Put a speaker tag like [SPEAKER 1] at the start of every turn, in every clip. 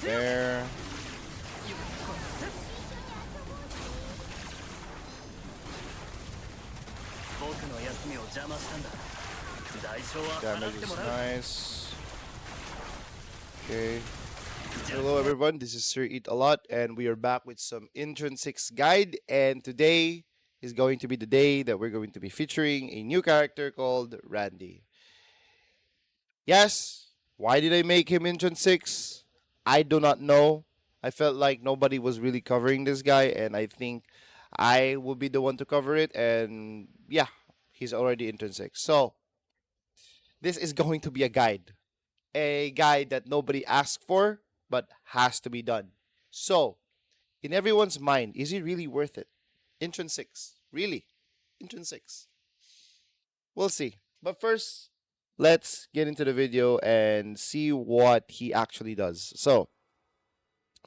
[SPEAKER 1] there. Damage is nice. Okay. Hello everyone, this is Sir Eat A Lot, and we are back with some Intron 6 guide, and today is going to be the day that we're going to be featuring a new character called Randy. Yes, why did I make him Intron 6? I do not know. I felt like nobody was really covering this guy, and I think I will be the one to cover it, and yeah, he's already Intron 6. So, this is going to be a guide that nobody asked for, but has to be done. So, in everyone's mind, is he really worth it? Intron 6. Really? Intron 6. We'll see. But first, let's get into the video and see what he actually does. So,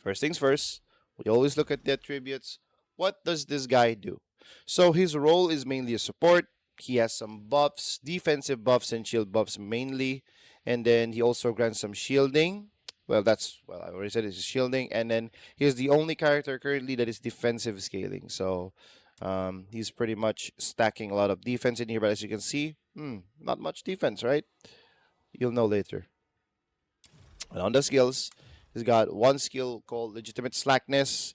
[SPEAKER 1] first things first, we always look at the attributes. What does this guy do? So, his role is mainly a support. He has some buffs, defensive buffs and shield buffs mainly. And then he also grants some shielding. Well, I already said it's shielding. And then he's the only character currently that is defensive scaling. So he's pretty much stacking a lot of defense in here. But as you can see, not much defense, right? You'll know later. And on the skills, he's got one skill called Legitimate Slackness.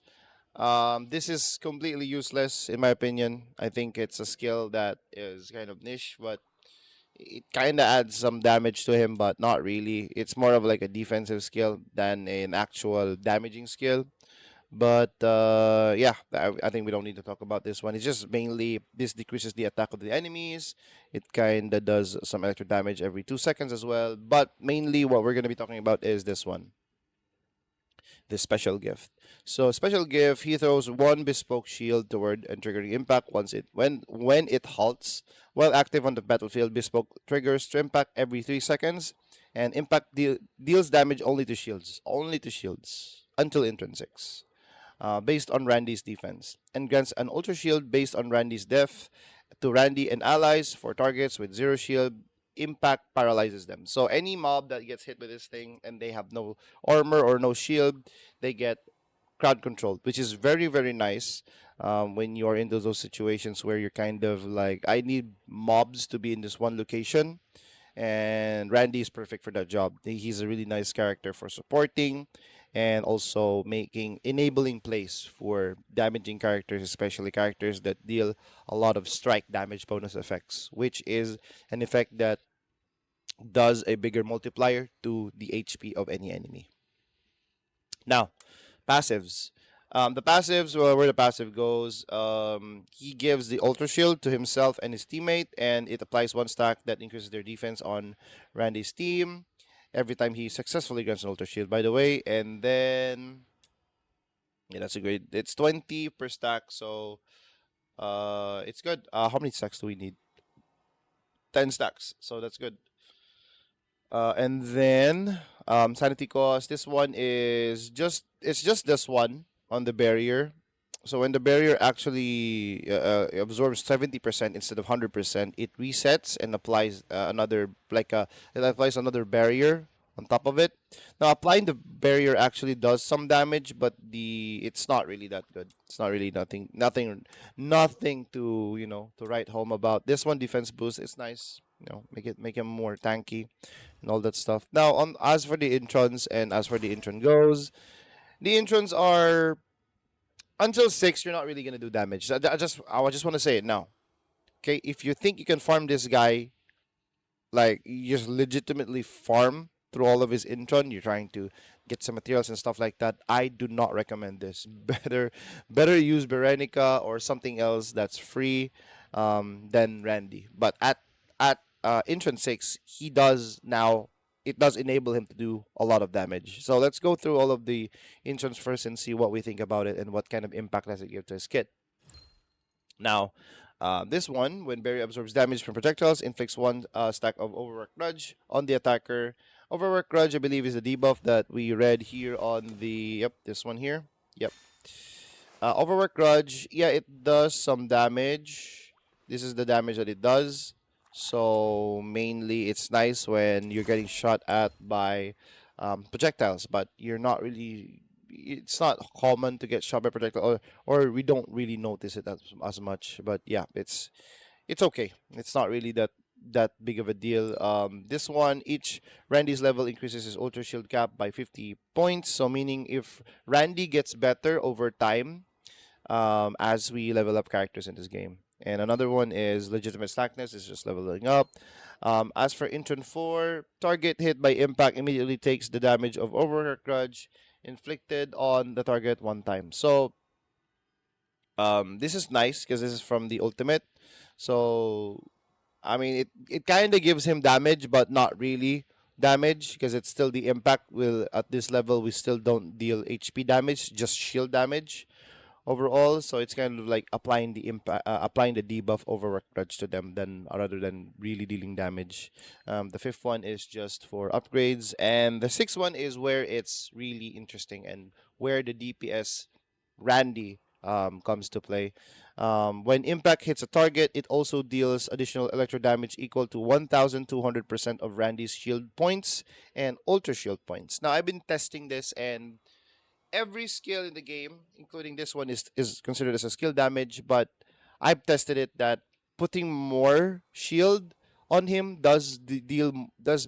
[SPEAKER 1] This is completely useless in my opinion. I think it's a skill that is kind of niche, but it kind of adds some damage to him, but not really. It's more of like a defensive skill than an actual damaging skill. But yeah, I think we don't need to talk about this one. It's just mainly this decreases the attack of the enemies. It kind of does some electro damage every 2 seconds as well. But mainly what we're going to be talking about is this one, the special gift. So special gift, he throws one bespoke shield toward and triggering impact once it when it halts. While active on the battlefield, bespoke triggers to impact every 3 seconds, and impact deals damage only to shields until Intron 6, based on Randy's defense, and grants an ultra shield based on Randy's death to Randy and allies for targets with zero shield. Impact paralyzes them. So any mob that gets hit with this thing and they have no armor or no shield, they get crowd controlled, which is very very nice. When you're into those situations where you're kind of like, I need mobs to be in this one location, and Randy is perfect for that job. He's a really nice character for supporting and also making enabling plays for damaging characters, especially characters that deal a lot of strike damage bonus effects, which is an effect that does a bigger multiplier to the HP of any enemy. Now, passives. The passives, well, where the passive goes, he gives the Ultra Shield to himself and his teammate, and it applies one stack that increases their defense on Randy's team every time he successfully grants an Ultra Shield, by the way. And then, yeah, that's a great. It's 20 per stack, so it's good. How many stacks do we need? 10 stacks, so that's good. And then sanity cost. This one is just this one on the barrier. So when the barrier actually absorbs 70% instead of 100%, it resets and applies it applies another barrier on top of it. Now applying the barrier actually does some damage, but it's not really that good. It's not really nothing to to write home about. This one defense boost is nice. Make him more tanky and all that stuff. Now on as for the introns and as for the intron goes, the introns are until 6, you're not really gonna do damage. I just want to say it now. Okay, if you think you can farm this guy, like you just legitimately farm through all of his intron, you're trying to get some materials and stuff like that, I do not recommend this. Better use Berenica or something else that's free than Randy. But at intron 6, it does enable him to do a lot of damage. So let's go through all of the introns first and see what we think about it and what kind of impact does it give to his kit. Now, this one, when Barrier absorbs damage from projectiles, inflicts one stack of Overwork Grudge on the attacker. Overwork Grudge, I believe, is the debuff that we read here on the, this one here. Yep. Overwork Grudge, yeah, it does some damage. This is the damage that it does. So mainly, it's nice when you're getting shot at by projectiles, but you're not really. It's not common to get shot by projectile, or we don't really notice it as much. But yeah, it's okay. It's not really that big of a deal. This one, each Randy's level increases his Ultra Shield cap by 50 points. So meaning if Randy gets better over time, as we level up characters in this game. And another one is legitimate slackness. It's just leveling up. As for Intron 4, target hit by impact immediately takes the damage of Overwork Grudge inflicted on the target one time. So this is nice because this is from the ultimate. So I mean, it kind of gives him damage, but not really damage because it's still the impact. Will at this level we still don't deal HP damage, just shield damage overall. So it's kind of like applying the impact, applying the debuff over grudge to them, than rather than really dealing damage. The fifth one is just for upgrades, and the sixth one is where it's really interesting and where the DPS Randy comes to play. When impact hits a target, it also deals additional electro damage equal to 1,200% of Randy's shield points and ultra shield points. Now, I've been testing this, and every skill in the game, including this one, is considered as a skill damage. But I've tested it that putting more shield on him does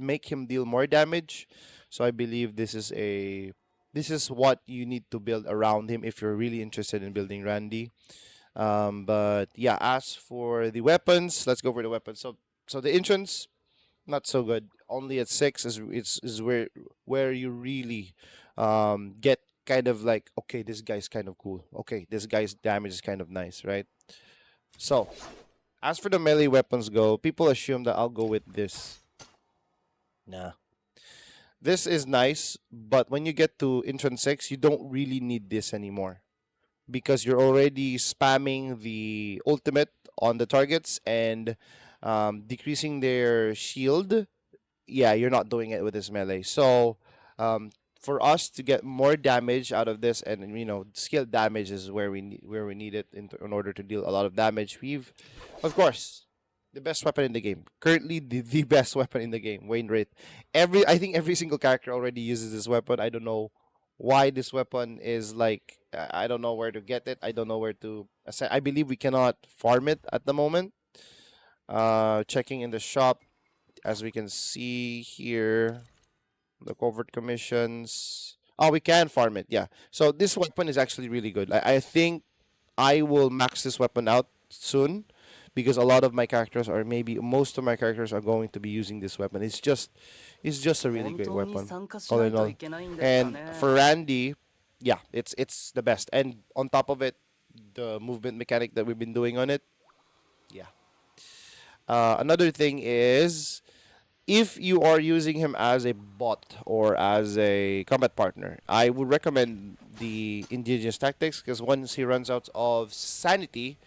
[SPEAKER 1] make him deal more damage. So I believe this is what you need to build around him if you're really interested in building Randy. But yeah, as for the weapons, let's go for the weapons. So the entrance, not so good. Only at six is where you really get kind of like, okay, this guy's kind of cool. Okay, this guy's damage is kind of nice, right? So as for the melee weapons go, people assume that I'll go with this. Nah. This is nice, but when you get to Intron 6, you don't really need this anymore because you're already spamming the ultimate on the targets and decreasing their shield. Yeah, you're not doing it with this melee. So, for us to get more damage out of this, and skill damage is where we need it in order to deal a lot of damage. We've, of course, the best weapon in the game. Currently, the best weapon in the game, Wayne Wraith. I think every single character already uses this weapon. I don't know why this weapon is like. I don't know where to get it. I don't know where to. I believe we cannot farm it at the moment. Checking in the shop, as we can see here, the covert commissions. Oh, we can farm it. Yeah. So this weapon is actually really good. I think I will max this weapon out soon because a lot of my characters, or maybe most of my characters, are going to be using this weapon. It's just a really great weapon, all in all. And for Randy, yeah, it's the best. And on top of it, the movement mechanic that we've been doing on it, yeah. Another thing is, if you are using him as a bot or as a combat partner, I would recommend the indigenous tactics because once he runs out of sanity,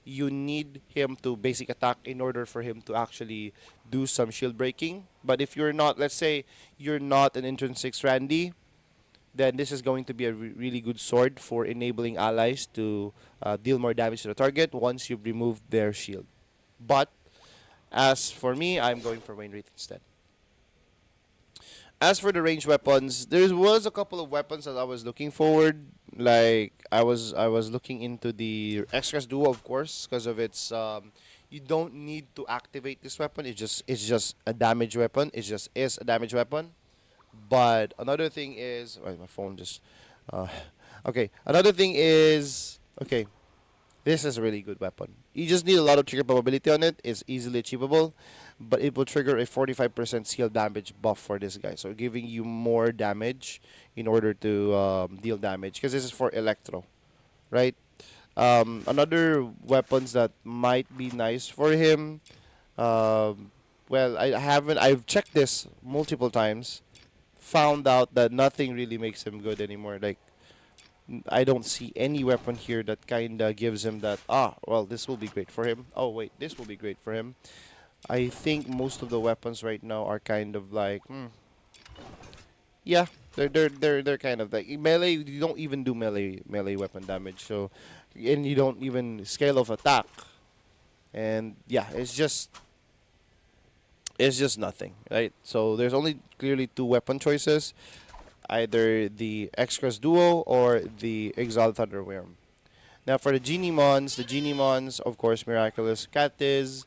[SPEAKER 1] you need him to basic attack in order for him to actually do some shield breaking. But if you're not, let's say you're not an intrinsic Randy, then this is going to be a really good sword for enabling allies to deal more damage to the target once you've removed their shield. But as for me, I'm going for Wayne Wraith instead. As for the range weapons, there was a couple of weapons that I was looking forward. Like I was looking into the Extras Duo, of course, because of its you don't need to activate this weapon. It's just a damage weapon. It just is a damage weapon. But another thing is, wait, my phone just uh, okay. Another thing is, okay, this is a really good weapon. You just need a lot of trigger probability on it. It's easily achievable, but it will trigger a 45% seal damage buff for this guy. So giving you more damage in order to deal damage. Because this is for Electro, right? Another weapons that might be nice for him. Well, I've checked this multiple times. Found out that nothing really makes him good anymore. Like, I don't see any weapon here that kinda gives him that. Well, this will be great for him. Oh wait, this will be great for him. I think most of the weapons right now are kind of like, yeah, they're kind of like melee. You don't even do melee weapon damage. So, and you don't even scale of attack. And yeah, it's just It's just nothing, right? So there's only clearly two weapon choices, either the X-Cross Duo or the Exalt Thunderworm. Now for the Geniemons, of course, Miraculous Catiz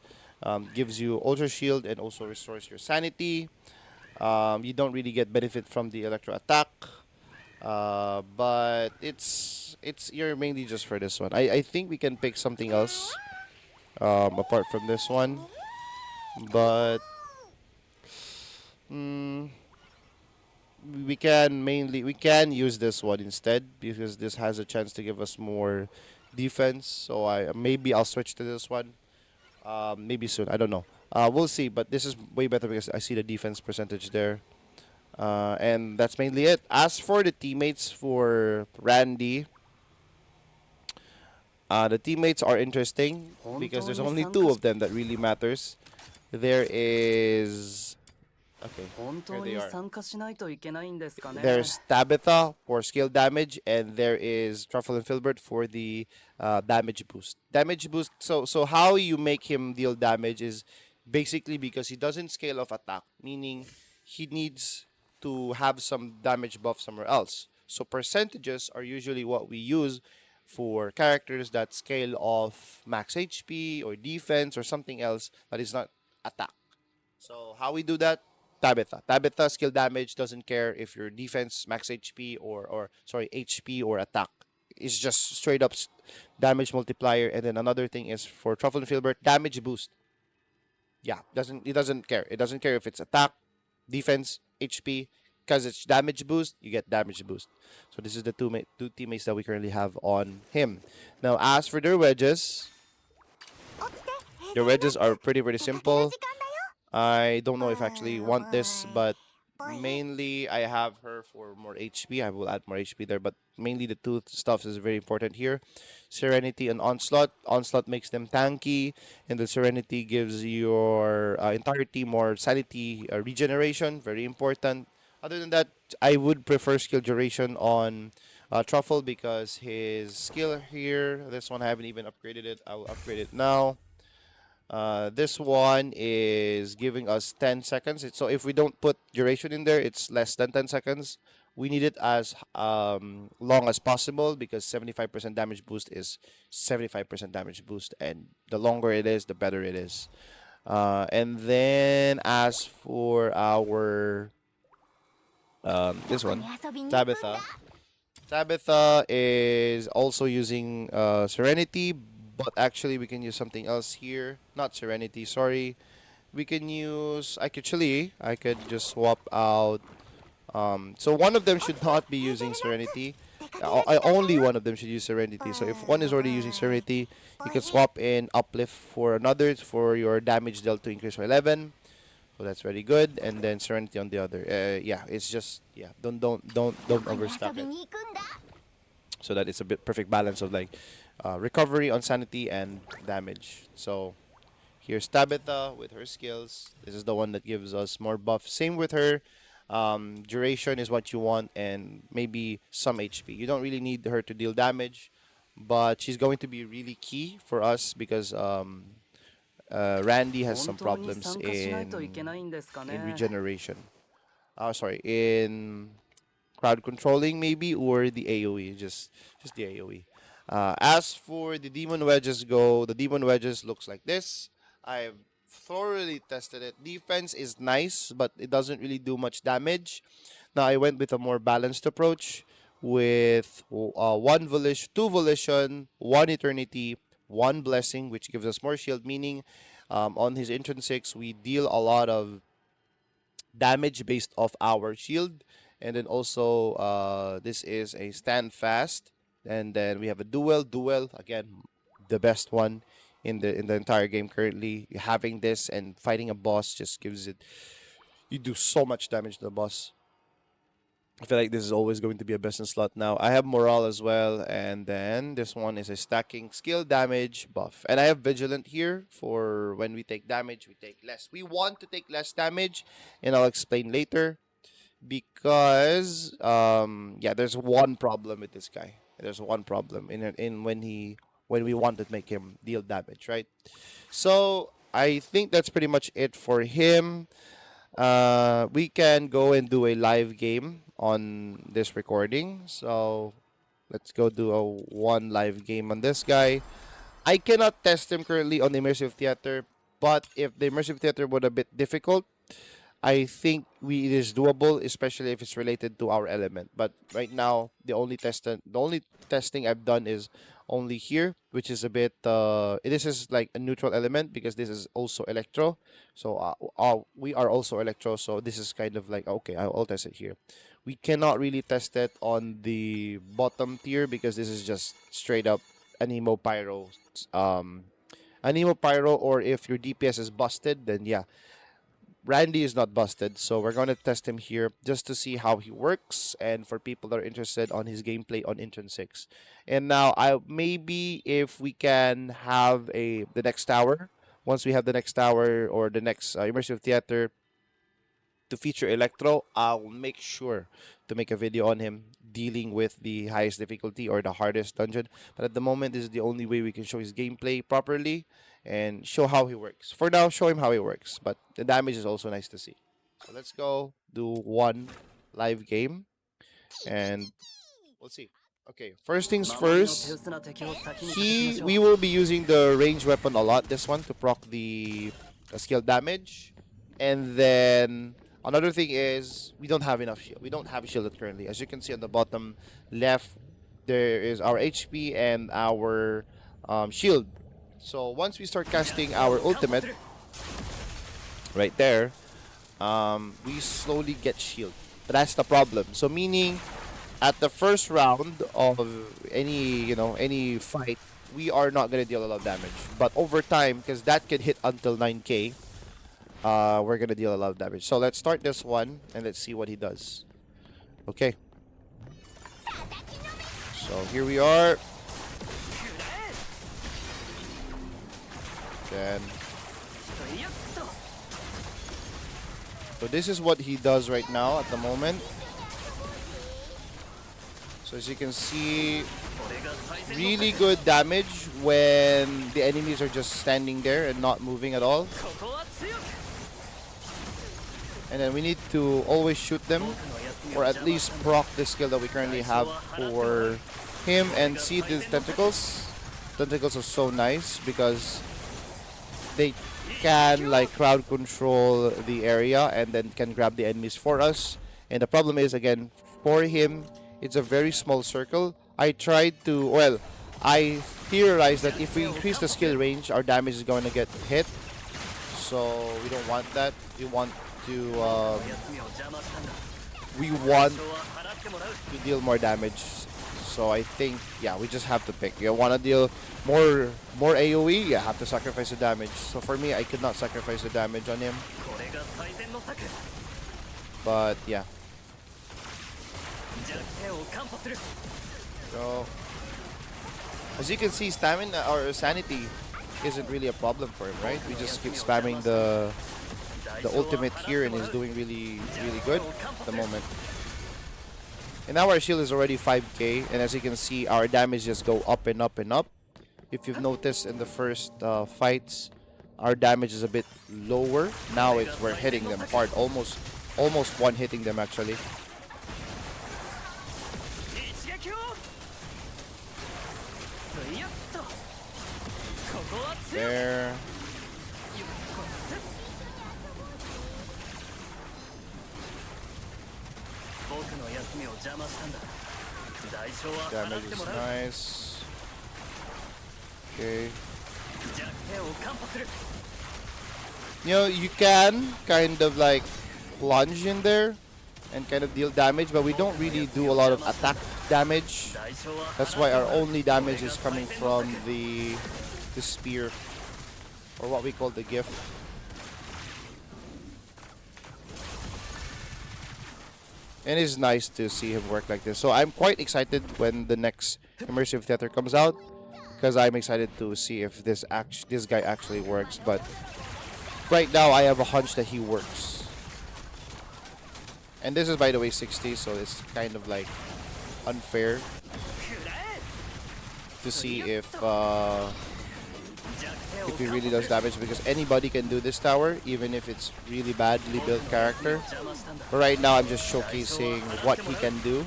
[SPEAKER 1] gives you Ultra Shield and also restores your sanity. You don't really get benefit from the Electro attack, but it's you're mainly just for this one. I think we can pick something else apart from this one, but mm, we can use this one instead because this has a chance to give us more defense. So I'll switch to this one. Maybe soon. I don't know. We'll see. But this is way better because I see the defense percentage there. And that's mainly it. As for the teammates for Randy, the teammates are interesting because there's only two of them that really matters. There is okay. Here they are. There's Tabitha for skill damage, and there is Truffle and Filbert for the damage boost. Damage boost. So how you make him deal damage is basically because he doesn't scale off attack, meaning he needs to have some damage buff somewhere else. So percentages are usually what we use for characters that scale off max HP or defense or something else that is not attack. So how we do that? Tabitha. Tabitha skill damage doesn't care if your defense max HP or sorry HP or attack. It's just straight up damage multiplier. And then another thing is for Truffle and Filbert, damage boost. Yeah, doesn't care. It doesn't care if it's attack, defense, HP, because it's damage boost. You get damage boost. So this is the two teammates that we currently have on him. Now as for their wedges are pretty simple. I don't know if I actually want this, but mainly I have her for more HP. I will add more HP there, but mainly the two stuff is very important here. Serenity and Onslaught. Onslaught makes them tanky, and the Serenity gives your entire team more sanity regeneration. Very important. Other than that, I would prefer skill duration on Truffle because his skill here, this one I haven't even upgraded it. I will upgrade it now. This one is giving us 10 seconds. So if we don't put duration in there, it's less than 10 seconds. We need it as long as possible because 75% damage boost is 75% damage boost. And the longer it is, the better it is. And then as for our this one, Tabitha. Tabitha is also using Serenity, but actually we can use something else here. Not Serenity, sorry. We can use. I could just swap out. So one of them should not be using Serenity. Only one of them should use Serenity. So if one is already using Serenity, you can swap in Uplift for another for your damage dealt to increase by 11. So that's very good. And then Serenity on the other. Yeah, it's just yeah. Don't overstack it. So that it's a bit perfect balance of like recovery on sanity and damage. So here's Tabitha with her skills. This is the one that gives us more buff. Same with her. Duration is what you want, and maybe some HP. You don't really need her to deal damage, but she's going to be really key for us because Randy has some problems in regeneration. Sorry, in crowd controlling maybe or the AOE, just the AOE. As for the demon wedges go, the demon wedges looks like this. I've thoroughly tested it. Defense is nice, but it doesn't really do much damage. Now I went with a more balanced approach with one volition, two volition, one eternity, one blessing, which gives us more shield. Meaning, on his intrinsics, we deal a lot of damage based off our shield, and then also this is a stand fast, and then we have a duel again, the best one in the entire game currently. Having this and fighting a boss just gives it, you do so much damage to the boss. I feel like this is always going to be a best in slot now. I have morale as well, and then this one is a stacking skill damage buff. And I have vigilant here for when we take damage, we take less. We want to take less damage, and I'll explain later. Because yeah, there's one problem with this guy. There's one problem in when we want to make him deal damage, right? So I think that's pretty much it for him. We can go and do a live game on this recording. So let's go do a one live game on this guy. I cannot test him currently on Immersive Theater, but if the Immersive Theater would a bit difficult, I think it is doable, especially if it's related to our element. But right now, the only testing I've done is only here, which is a bit. This is like a neutral element because this is also electro. So we are also electro. So this is kind of like okay. I'll test it here. We cannot really test it on the bottom tier because this is just straight up anemo pyro. Um, Anemo pyro, or if your DPS is busted, then yeah, Randy is not busted, so we're going to test him here just to see how he works and for people that are interested on his gameplay on Intron 6. And now I maybe if we can have the next tower, once we have the next tower or the next immersive theater to feature Electro, I'll make sure to make a video on him dealing with the highest difficulty or the hardest dungeon. But at the moment, this is the only way we can show his gameplay properly and show how he works. For now, show him how he works, but the damage is also nice to see. So let's go do one live game and we'll see. Okay, first things first. We will be using the range weapon a lot. This one to proc the skill damage, and then another thing is we don't have enough shield. We don't have shielded currently. As you can see on the bottom left, there is our HP and our shield. So once we start casting our ultimate, right there, we slowly get shield. But that's the problem. So meaning, at the first round of any fight, we are not gonna deal a lot of damage. But over time, because that can hit until 9k, we're gonna deal a lot of damage. So let's start this one and let's see what he does. Okay. So here we are. Then. So this is what he does right now at the moment. So as you can see, really good damage when the enemies are just standing there and not moving at all. And then we need to always shoot them, or at least proc the skill that we currently have for him. And see these tentacles. Tentacles are so nice because they can like crowd control the area and then can grab the enemies for us. And the problem is, again, for him, it's a very small circle. I theorized that if we increase the skill range, our damage is going to get hit. So we don't want that. We want to deal more damage. So I think, yeah, we just have to pick. You want to deal more AoE, you have to sacrifice the damage. So for me, I could not sacrifice the damage on him. But yeah. So as you can see, stamina or sanity isn't really a problem for him, right? We just keep spamming the ultimate here and he's doing really good at the moment. And now our shield is already 5k, and as you can see, our damage just go up and up and up. If you've noticed in the first fights, our damage is a bit lower. Now we're hitting them hard, almost one hitting them actually. There. Damage is nice. Okay. You can kind of like plunge in there and kind of deal damage, but we don't really do a lot of attack damage. That's why our only damage is coming from the spear, or what we call the gift. And it's nice to see him work like this. So I'm quite excited when the next Immersive Theater comes out, because I'm excited to see if this guy actually works. But right now I have a hunch that he works. And this is, by the way, 60, so it's kind of like unfair to see if if he really does damage, because anybody can do this tower, even if it's really badly built character. But right now I'm just showcasing what he can do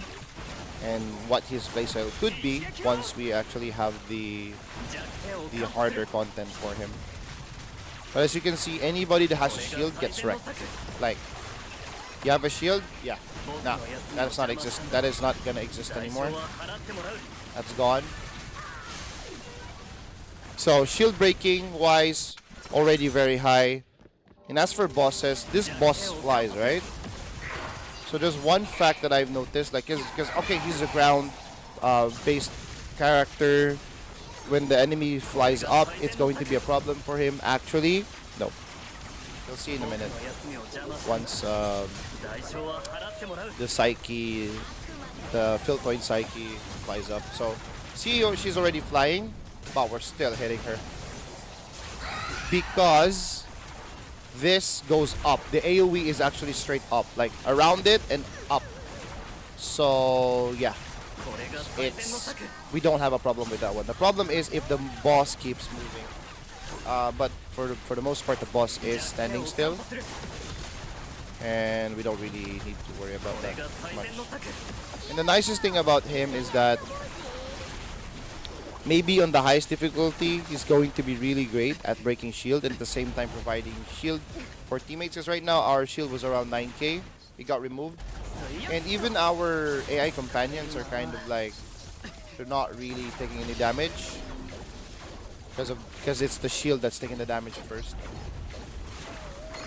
[SPEAKER 1] and what his playstyle could be once we actually have the harder content for him. But as you can see, anybody that has a shield gets wrecked. Like, you have a shield? Yeah. Nah, that is not exist. That is not gonna exist anymore. That's gone. So shield breaking wise, already very high. And as for bosses, this boss flies, right? So there's one fact that I've noticed, like, because okay, he's a ground based character. When the enemy flies up, it's going to be a problem for him. Actually, no. You'll see in a minute. Once the Psyche, the Filtoid Psyche flies up. So, see, she's already flying, but we're still hitting her. Because this goes up. The AoE is actually straight up, like around it and up. So, yeah. We don't have a problem with that one. The problem is if the boss keeps moving. But for the most part, the boss is standing still, and we don't really need to worry about that much. And the nicest thing about him is that maybe on the highest difficulty, he's going to be really great at breaking shield and at the same time providing shield for teammates. Because right now our shield was around 9k, it got removed, and even our AI companions are kind of like, they're not really taking any damage because it's the shield that's taking the damage first.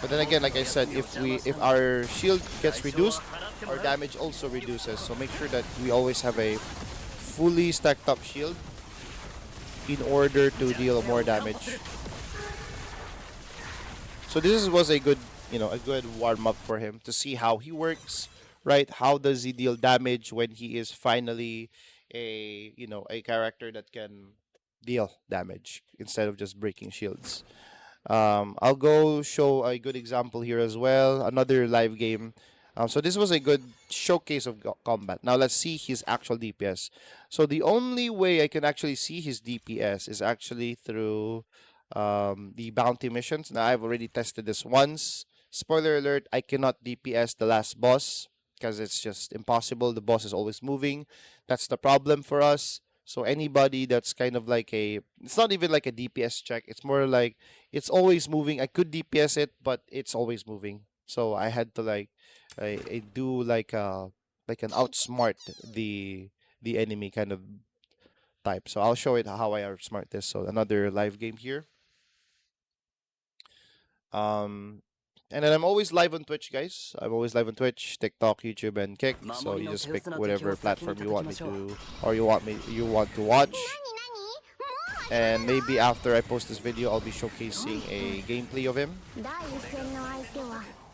[SPEAKER 1] But then again, like I said, if our shield gets reduced, our damage also reduces. So make sure that we always have a fully stacked up shield in order to deal more damage. So this was a good, a good warm up for him to see how he works, right? How does he deal damage when he is finally a character that can deal damage instead of just breaking shields. I'll go show a good example here as well. Another live game. So this was a good showcase of combat. Now let's see his actual DPS. So the only way I can actually see his DPS is actually through the bounty missions. Now I've already tested this once. Spoiler alert, I cannot DPS the last boss because it's just impossible. The boss is always moving. That's the problem for us. So anybody that's kind of like it's not even like a DPS check. It's more like it's always moving. I could DPS it, but it's always moving. So I had to I do like an outsmart the enemy kind of type. So I'll show it how I outsmart this. So another live game here. And then I'm always live on Twitch, guys. I'm always live on Twitch, TikTok, YouTube, and Kick. So you just pick whatever platform you want me to, or you want to watch. And maybe after I post this video, I'll be showcasing a gameplay of him.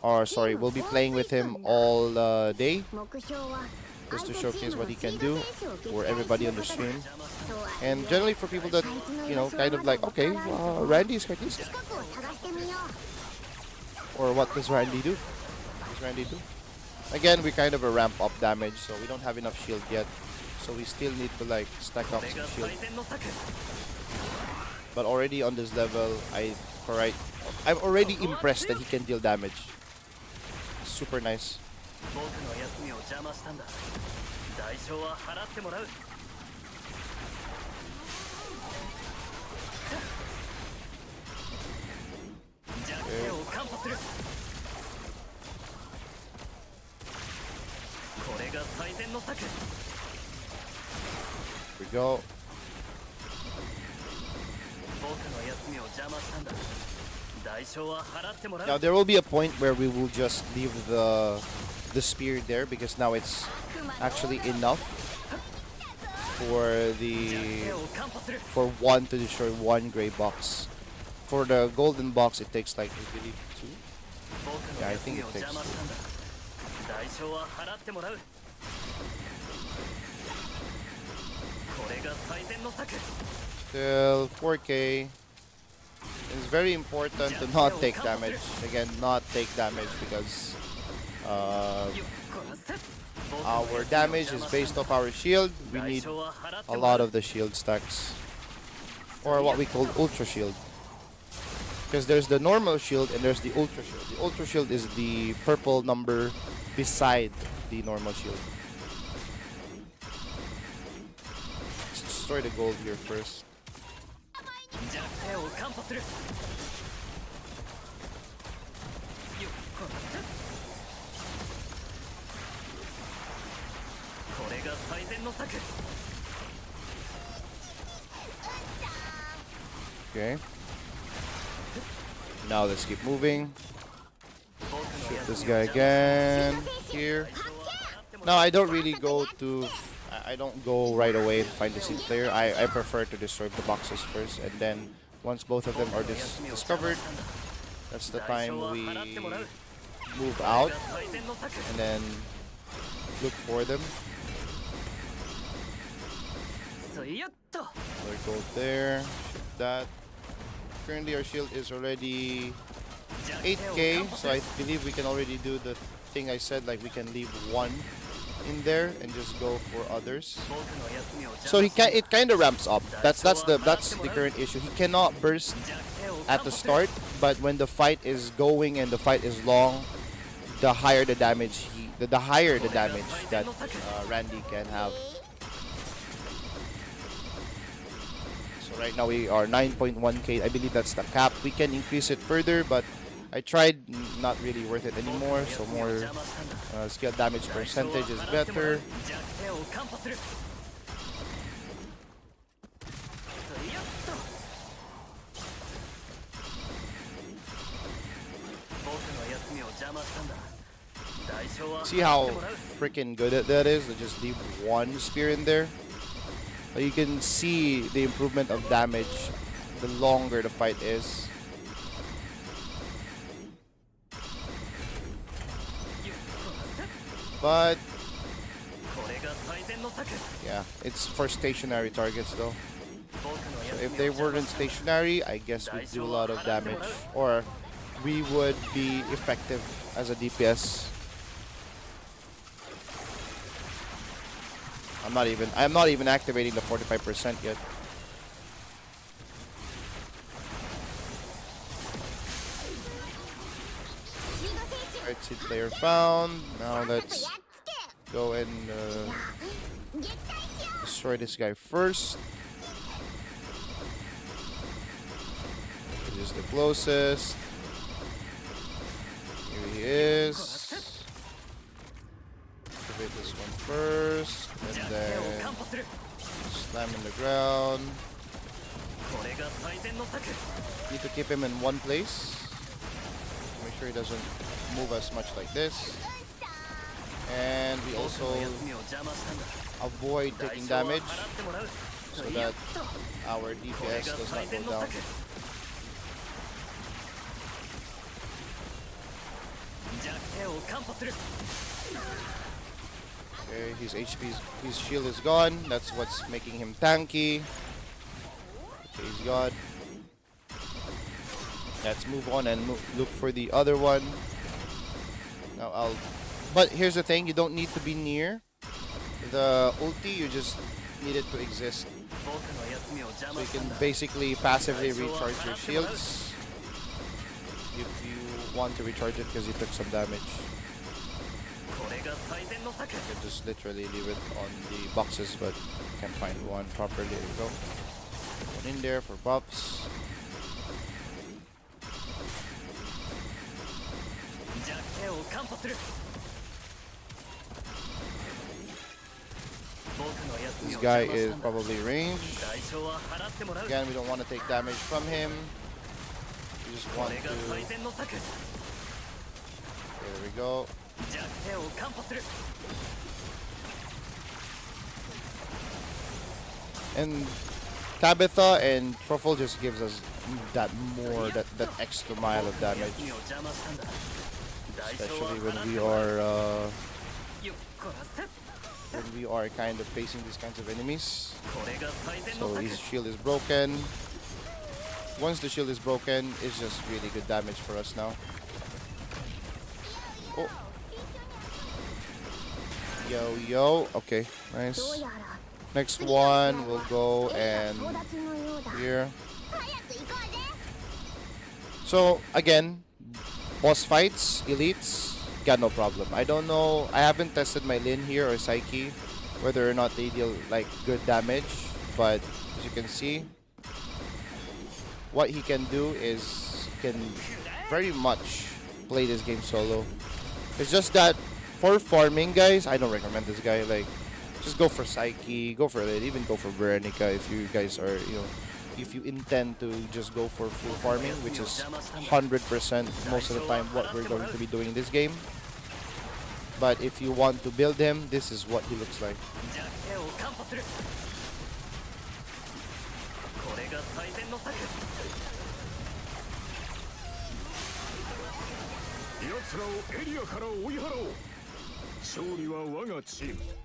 [SPEAKER 1] Or sorry, we'll be playing with him all day, just to showcase what he can do for everybody on the stream. And generally for people that kind of like, okay, Randy is quite decent. Or what does Randy do? What does Randy do? Again, we kind of a ramp up damage, so we don't have enough shield yet. So we still need to like stack up some shield. But already on this level, I'm already impressed that he can deal damage. Super nice. Here we go. Now there will be a point where we will just leave the spear there because now it's actually enough for one to destroy one gray box. For the golden box, it takes like, I believe, 2. Yeah, I think it takes 2. Still 4k. It's very important to not take damage. Again, not take damage because our damage is based off our shield. We need a lot of the shield stacks. or what we call ultra shield. Because there's the normal shield and there's the ultra shield. The ultra shield is the purple number beside the normal shield. Let's destroy the gold here first. Okay. Now let's keep moving. Shoot this guy again. Here. Now I don't really go to... I don't go right away and find the seed player. I prefer to destroy the boxes first, and then once both of them are discovered, that's the time we move out and then look for them. Another gold there. Shoot that. Currently our shield is already 8k, so I believe we can already do the thing I said, like we can leave one in there and just go for others. So it kind of ramps up. That's the current issue. He cannot burst at the start, but when the fight is going and the fight is long, the higher the damage that Randy can have. So right now we are 9.1k. I believe that's the cap. We can increase it further, but I tried, not really worth it anymore. So more skill damage percentage is better. See how freaking good that is? To just leave one spear in there. You can see the improvement of damage the longer the fight is. But yeah, it's for stationary targets though. So if they weren't stationary, I guess we'd do a lot of damage, or we would be effective as a DPS. I'm not even activating the 45% yet. Alright, seed player found. Now let's go and destroy this guy first. This is the closest. Here he is. Activate this one first, and then slam in the ground. Need to keep him in one place. Make sure he doesn't move as much like this. And we also avoid taking damage so that our DPS does not go down. Okay, his shield is gone. That's what's making him tanky. Okay, he's gone. Let's move on and look for the other one. Now but here's the thing, you don't need to be near the ulti, you just need it to exist. So you can basically passively recharge your shields if you want to recharge it because you took some damage. You can just literally leave it on the boxes, but can't find one properly. There you go. One in there for buffs. This guy is probably ranged. Again, we don't want to take damage from him. We just want to... Okay, there we go. And Tabitha and Truffle just gives us that extra mile of damage. Especially when we are kind of facing these kinds of enemies. So his shield is broken. Once the shield is broken, it's just really good damage for us now. Oh. Yo. Okay, nice. Next one will go and here. So again, boss fights, elites, got no problem. I don't know. I haven't tested my Lin here or Psyche, whether or not they deal like good damage. But as you can see, what he can do is he can very much play this game solo. It's just that for farming, guys, I don't recommend this guy. Like, just go for Psyche, go for Lid, even go for Veronica if you guys are, if you intend to just go for full farming, which is 100% most of the time what we're going to be doing in this game. But if you want to build him, this is what he looks like.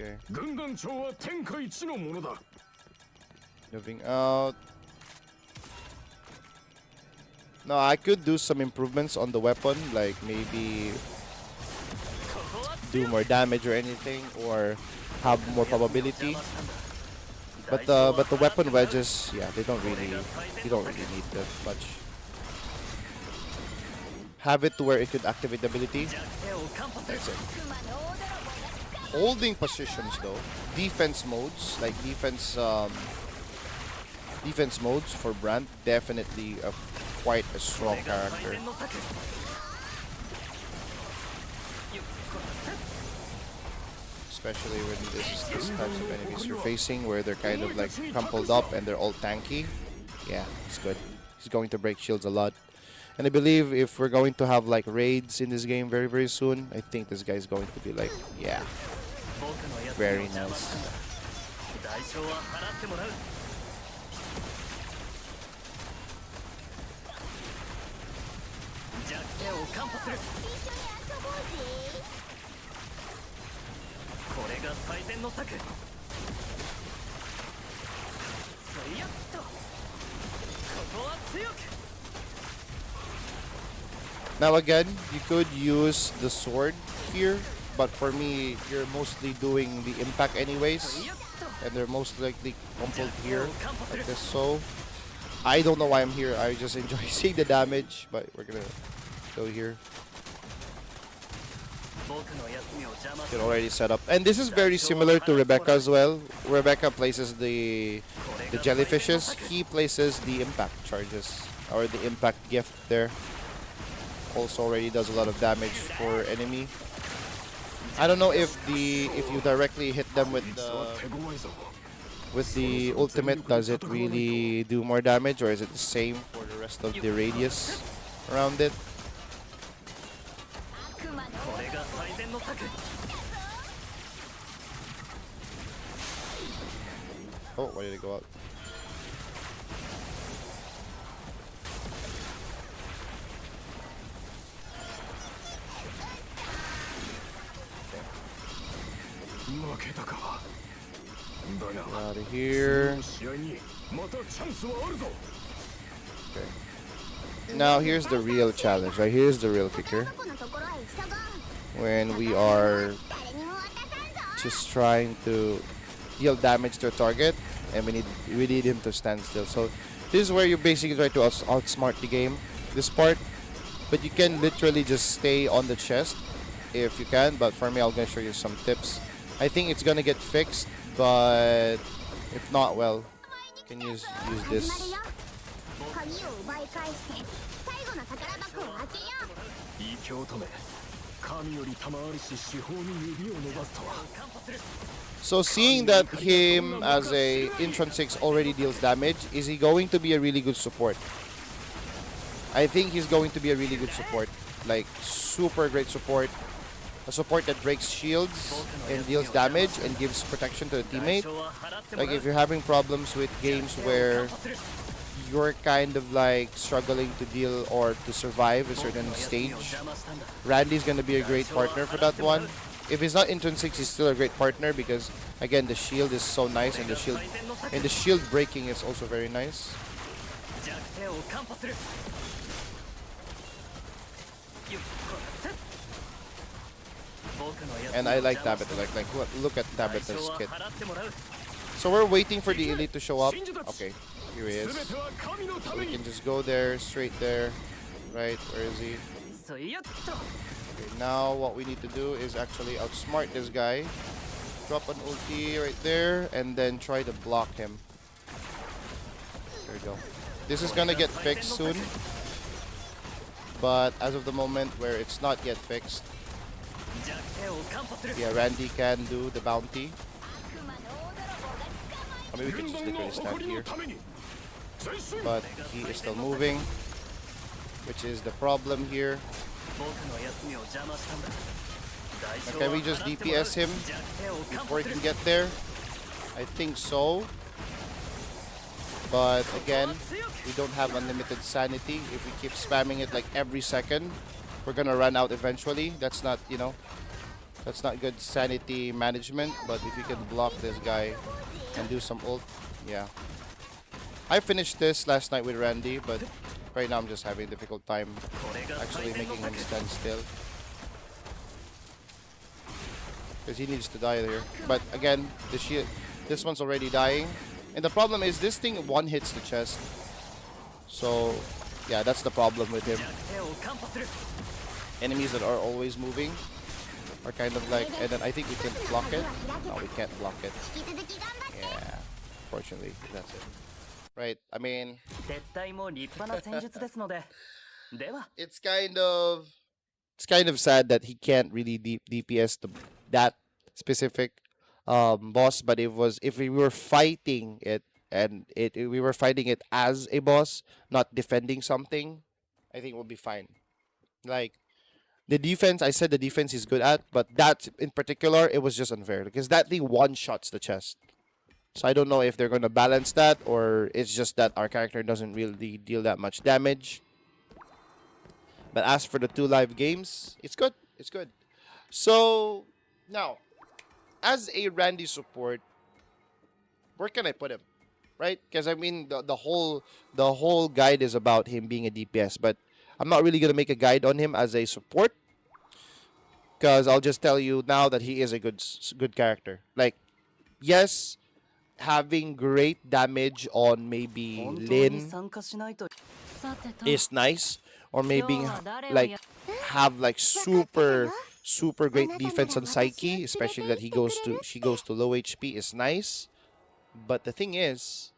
[SPEAKER 1] Okay. Moving out. No, I could do some improvements on the weapon, like maybe do more damage or anything, or have more probability. But the weapon wedges, yeah, you don't really need that much. Have it to where it could activate the ability. That's it. Holding positions though, defense modes like defense modes for Brand, definitely quite a strong character. Especially when this types of enemies you're facing, where they're kind of like crumpled up and they're all tanky. Yeah, it's good. He's going to break shields a lot. And I believe if we're going to have like raids in this game very, very soon, I think this guy's going to be like, yeah, very nice. Now again, you could use the sword here, but for me, you're mostly doing the impact anyways, and they're most likely crumpled here, like this. So, I don't know why I'm here. I just enjoy seeing the damage, but we're gonna go here. Get already set up, and this is very similar to Rebecca as well. Rebecca places the jellyfishes. He places the impact charges or the impact gift there. Also already does a lot of damage for enemy. I don't know if you directly hit them with the ultimate, does it really do more damage, or is it the same for the rest of the radius around it? Oh, why did it go out? Out of here. Okay. Now here's the real challenge, right? Here's the real kicker. When we are just trying to deal damage to a target, and we need him to stand still. So this is where you basically try to outsmart the game. This part, but you can literally just stay on the chest if you can. But for me, I'm gonna show you some tips. I think it's gonna get fixed, but if not, well, you can use this. So seeing that him as a Intron 6 already deals damage, is he going to be a really good support? I think he's going to be a really good support. Like, super great support. A support that breaks shields and deals damage and gives protection to the teammate. Like, if you're having problems with games where you're kind of like struggling to deal or to survive a certain stage, Randy's gonna be a great partner for that one. If he's not Intron 6, he's still a great partner because again the shield is so nice, and the shield breaking is also very nice. And I like Tabitha. Like look at Tabitha's kit. So we're waiting for the elite to show up. Okay, here he is. So we can just go there, straight there. Right, where is he? Okay, now what we need to do is actually outsmart this guy. Drop an ulti right there, and then try to block him. There we go. This is gonna get fixed soon. But as of the moment where it's not yet fixed, yeah, Randy can do the bounty. I mean, we can just literally stand here. But he is still moving, which is the problem here. Can we just DPS him before he can get there? I think so. But again, we don't have unlimited sanity. If we keep spamming it like every second, we're gonna run out eventually. That's not, you know, that's not good sanity management. But if you can block this guy and do some ult, yeah. I finished this last night with Randy, but right now I'm just having a difficult time actually making him stand still. Because he needs to die here. But again, the shield, this one's already dying. And the problem is this thing one hits the chest. So yeah, that's the problem with him. Enemies that are always moving are kind of like, and then I think we can block it. No, we can't block it. Yeah, fortunately, that's it. Right, I mean, it's kind of sad that he can't really DPS that specific boss, but if we were fighting it and we were fighting it as a boss, not defending something, I think we'll be fine. Like the defense, I said the defense is good at, but that in particular, it was just unfair because that thing one shots the chest. So I don't know if they're gonna balance that or it's just that our character doesn't really deal that much damage. But as for the 2 live games, it's good. It's good. So now, as a Randy support, where can I put him? Right? Because I mean the whole guide is about him being a DPS, but I'm not really gonna make a guide on him as a support. Because I'll just tell you now that he is a good character. Like, yes, having great damage on maybe Lin is nice, or maybe like have like super great defense on Psyche, especially that she goes to low HP is nice. But the thing is,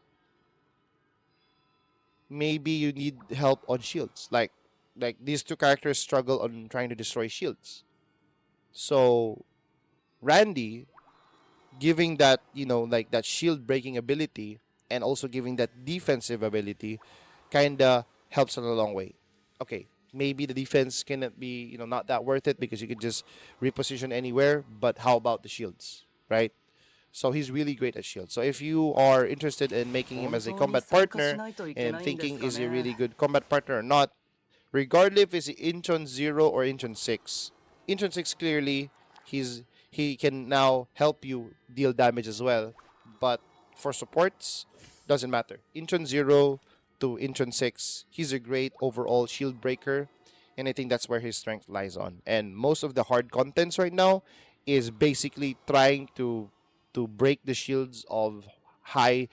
[SPEAKER 1] maybe you need help on shields. Like these two characters struggle on trying to destroy shields. So Randy giving that, you know, like that shield breaking ability and also giving that defensive ability kinda helps in a long way. Okay, maybe the defense cannot be, you know, not that worth it because you could just reposition anywhere, but how about the shields, right? So he's really great at shields. So if you are interested in making him as a combat partner and thinking is he a really good combat partner or not, regardless if it's Intron 0 or Intron 6, Intron 6 clearly he can now help you deal damage as well. But for supports, doesn't matter. Intron 0 to Intron 6, he's a great overall shield breaker. And I think that's where his strength lies on. And most of the hard contents right now is basically trying to break the shields of high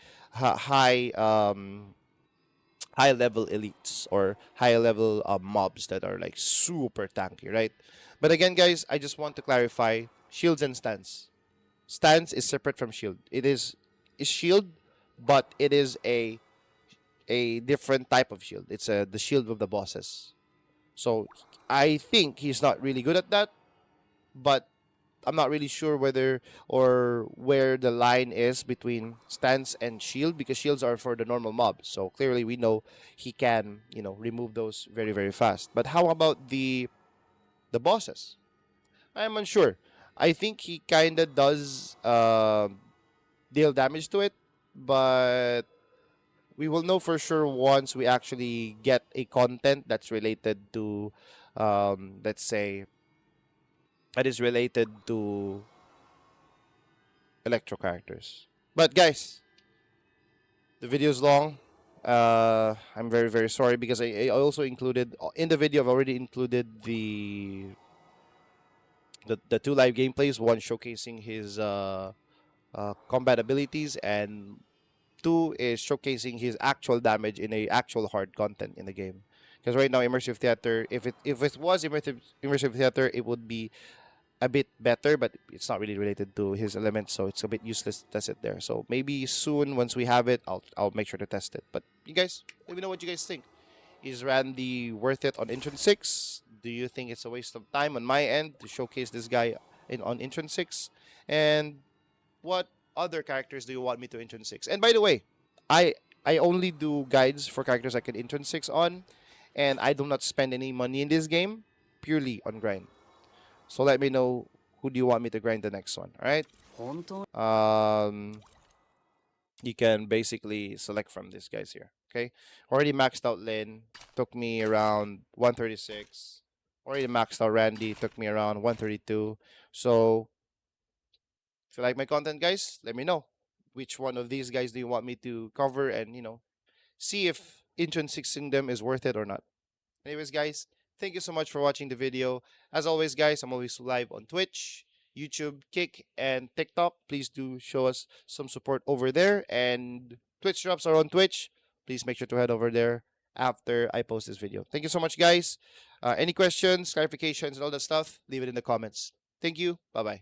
[SPEAKER 1] level elites or high level mobs that are like super tanky, right? But again, guys, I just want to clarify shields and stance. Stance is separate from shield. It is shield, but it is a different type of shield. It's the shield of the bosses. So I think he's not really good at that, but I'm not really sure whether or where the line is between stance and shield, because shields are for the normal mobs. So clearly we know he can, you know, remove those very, very fast. But how about the bosses? I'm unsure. I think he kind of does deal damage to it, but we will know for sure once we actually get a content that's related to, let's say, that is related to electro characters. But guys, the video is long. I'm very, very sorry because I also included in the video. I've already included the 2 live gameplays. One showcasing his combat abilities, and two is showcasing his actual damage in a actual hard content in the game. Because right now, immersive theater, if it was immersive theater, it would be a bit better, but it's not really related to his elements, so it's a bit useless to test it there. So maybe soon, once we have it, I'll make sure to test it. But you guys, let me know what you guys think. Is Randy worth it on Intron 6? Do you think it's a waste of time on my end to showcase this guy on Intron 6? And what other characters do you want me to Intron 6? And by the way, I I only do guides for characters I can Intron 6 on, and I do not spend any money in this game, purely on grind. So let me know who do you want me to grind the next one, alright? Um you can basically select from these guys here. Okay. Already maxed out Lin. Took me around 136. Already maxed out Randy. Took me around 132. So if you like my content, guys, let me know. Which one of these guys do you want me to cover and, see if intrinsixing them is worth it or not. Anyways, guys, thank you so much for watching the video. As always, guys, I'm always live on Twitch, YouTube, Kick, and TikTok. Please do show us some support over there. And Twitch drops are on Twitch. Please make sure to head over there after I post this video. Thank you so much, guys. Any questions, clarifications, and all that stuff, leave it in the comments. Thank you. Bye bye.